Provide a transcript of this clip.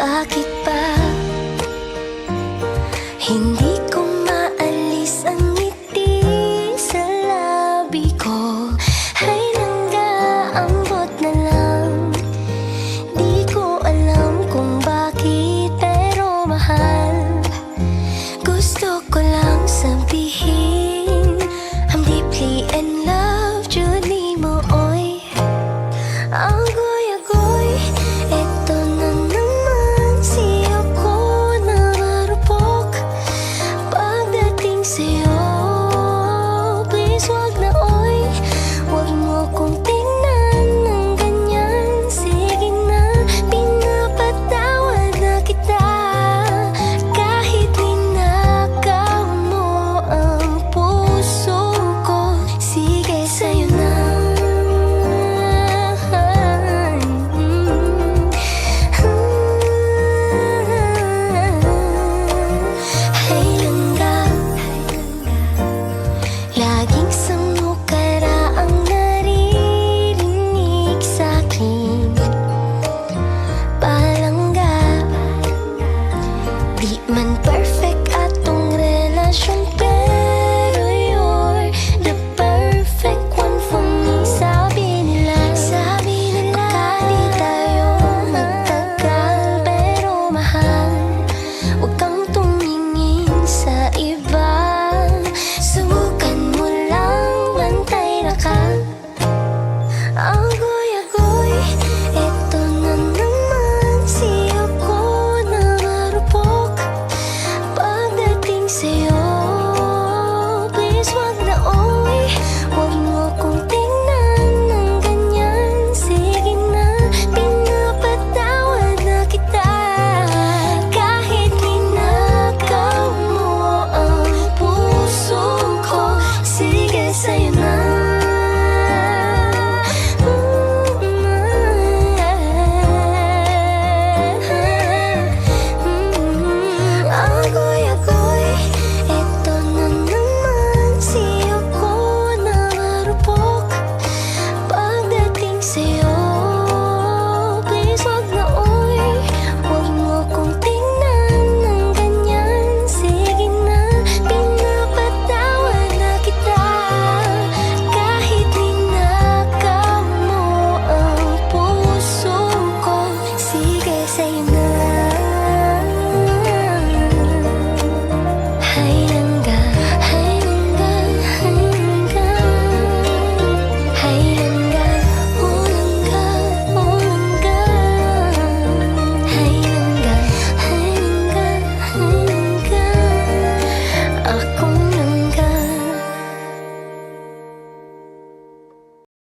bakit ba hindi ko maalis ang ngiti sa labi ko? Ay nanggaambot na lang. Di ko alam kung bakit, pero mahal, gusto ko lang sabihin I'm deeply in love, Jud ni mo, oy. Ang goy-agoy, eto na naman, siya ko na marupok. Pagdating sa'yo, please wag na, oy. Wag mo kong tingnan ng ganyan. Sige na, pinapatawad na kita. Kahit ninakaw mo ang puso ko, sige sa'yo na. Hey langga, laging sa mukara ang naririnig sa'kin. Palangga, di man perfect atong relasyon, pero you're the perfect one for me. Sabi nila baka di tayo magtagal, pero mahal, huwag kang tumingin sa iba. Subukan mo lang, bantay na ka. Ang goy-agoy, eto na naman, siya ko na marupok. Pagdating sa'yo, please wag na, oy. Wag mo kong tingnan ng ganyan. Sige na, pinapatawad na kita. Kahit ninakaw mo ang puso ko, sige sa'yo na. Ang goy-agoy, eto na naman, siya ko na marupok. Pagdating sa'yo, please wag na, oy. Wag mo kong tingnan ng ganyan. Sige na, pinapatawad na kita. Kahit ninakaw mo ang puso ko, sige sa'yo